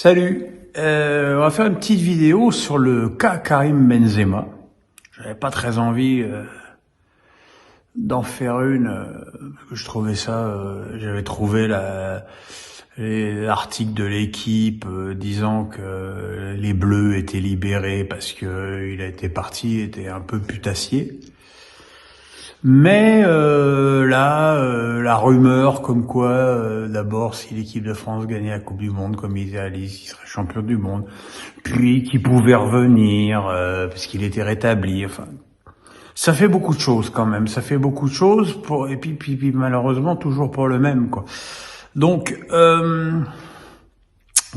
Salut, on va faire une petite vidéo sur le cas Karim Benzema. J'avais pas très envie d'en faire une, parce que je trouvais ça, j'avais trouvé l'article de l'équipe disant que les Bleus étaient libérés parce que il a été parti, était un peu putassier. Mais la rumeur comme quoi, d'abord, si l'équipe de France gagnait la Coupe du Monde, comme idéaliste, il serait champion du monde, puis qu'il pouvait revenir parce qu'il était rétabli. Enfin, ça fait beaucoup de choses quand même. Ça fait beaucoup de choses et puis malheureusement toujours pour le même quoi. Donc on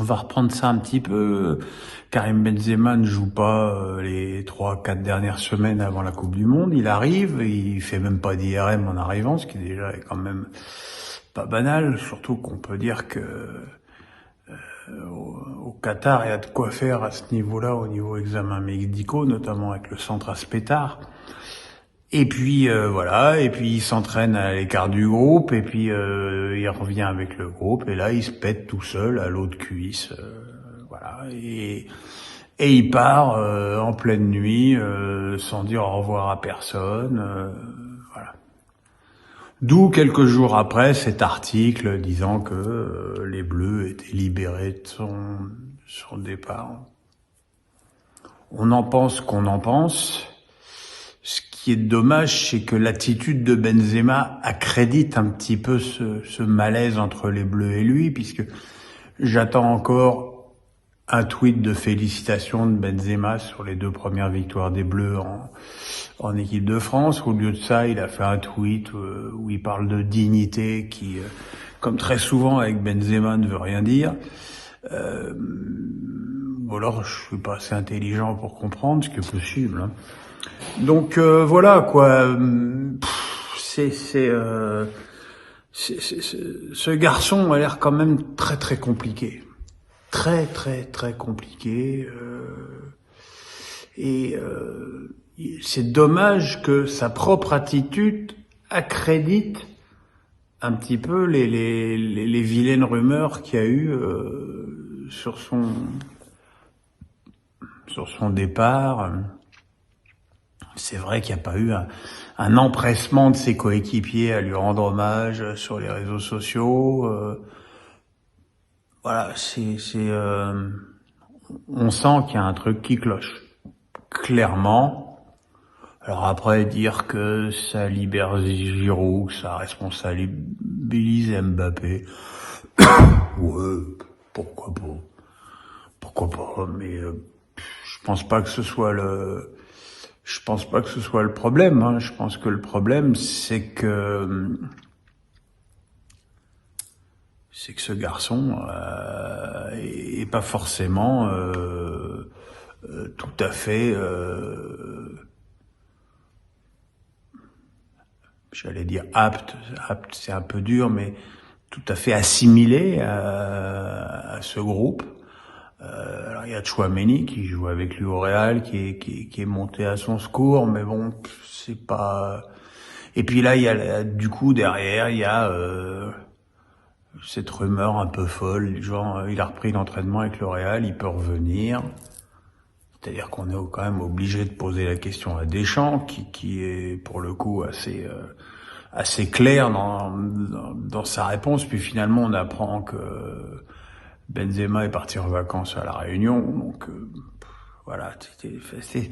va reprendre ça un petit peu. Karim Benzema ne joue pas les 3-4 dernières semaines avant la Coupe du Monde. Il arrive, il fait même pas d'IRM en arrivant, ce qui déjà est quand même pas banal. Surtout qu'on peut dire que au Qatar, il y a de quoi faire à ce niveau-là, au niveau examens médicaux, notamment avec le centre à Spétard. Et puis voilà, et puis il s'entraîne à l'écart du groupe, et puis il revient avec le groupe, et là il se pète tout seul à l'eau de cuisse, voilà, et il part en pleine nuit, sans dire au revoir à personne, voilà. D'où quelques jours après cet article disant que les Bleus étaient libérés de son départ. On en pense qu'on en pense. Ce qui est dommage, c'est que l'attitude de Benzema accrédite un petit peu ce malaise entre les Bleus et lui, puisque j'attends encore un tweet de félicitations de Benzema sur les 2 premières victoires des Bleus en équipe de France. Au lieu de ça, il a fait un tweet où il parle de dignité qui, comme très souvent avec Benzema, ne veut rien dire. Ou alors je suis pas assez intelligent pour comprendre, ce qui est possible, hein. Donc voilà quoi. Ce garçon a l'air quand même très très compliqué, très très très compliqué. Et c'est dommage que sa propre attitude accrédite un petit peu les vilaines rumeurs qu'il y a eu sur son départ. C'est vrai qu'il n'y a pas eu un empressement de ses coéquipiers à lui rendre hommage sur les réseaux sociaux. Voilà, on sent qu'il y a un truc qui cloche, clairement. Alors après, dire que ça libère Giroud, que ça responsabilise Mbappé, ouais, pourquoi pas, mais je pense pas que ce soit le problème, hein. Je pense que le problème, c'est que ce garçon est pas forcément tout à fait, j'allais dire apte, c'est un peu dur, mais tout à fait assimilé à ce groupe. Alors il y a Tchouaméni qui joue avec lui au Real, qui est monté à son secours, mais bon, c'est pas. Et puis là, il y a du coup derrière, il y a cette rumeur un peu folle, genre il a repris l'entraînement avec le Real, il peut revenir. C'est-à-dire qu'on est quand même obligé de poser la question à Deschamps, qui est pour le coup assez clair dans sa réponse. Puis finalement, on apprend que Benzema est parti en vacances à La Réunion, donc voilà, c'est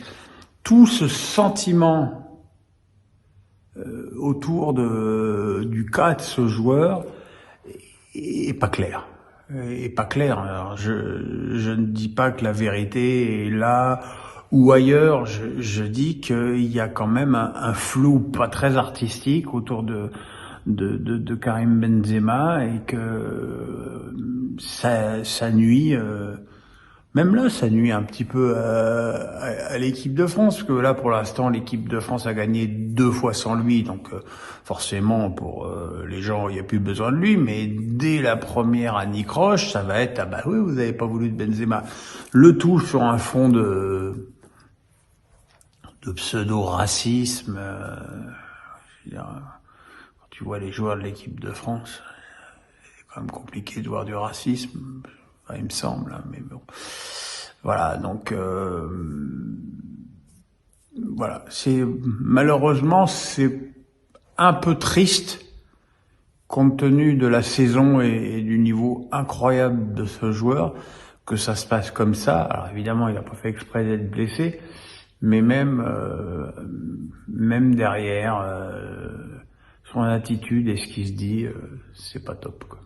tout ce sentiment autour du cas de ce joueur est pas clair. Est pas clair. Alors je ne dis pas que la vérité est là ou ailleurs. Je dis qu'il y a quand même un flou pas très artistique autour de Karim Benzema et que ça nuit. Même là, ça nuit un petit peu à l'équipe de France, parce que là, pour l'instant, l'équipe de France a gagné 2 fois sans lui, donc forcément, pour les gens, il n'y a plus besoin de lui, mais dès la première anicroche, ça va être « Ah bah oui, vous n'avez pas voulu de Benzema ». Le tout sur un fond de pseudo-racisme. Je veux dire, quand tu vois les joueurs de l'équipe de France, c'est quand même compliqué de voir du racisme. il me semble, hein, mais bon. Voilà, donc voilà, malheureusement c'est un peu triste compte tenu de la saison et du niveau incroyable de ce joueur que ça se passe comme ça. Alors évidemment, il n'a pas fait exprès d'être blessé, mais même derrière son attitude et ce qu'il se dit, c'est pas top, quoi.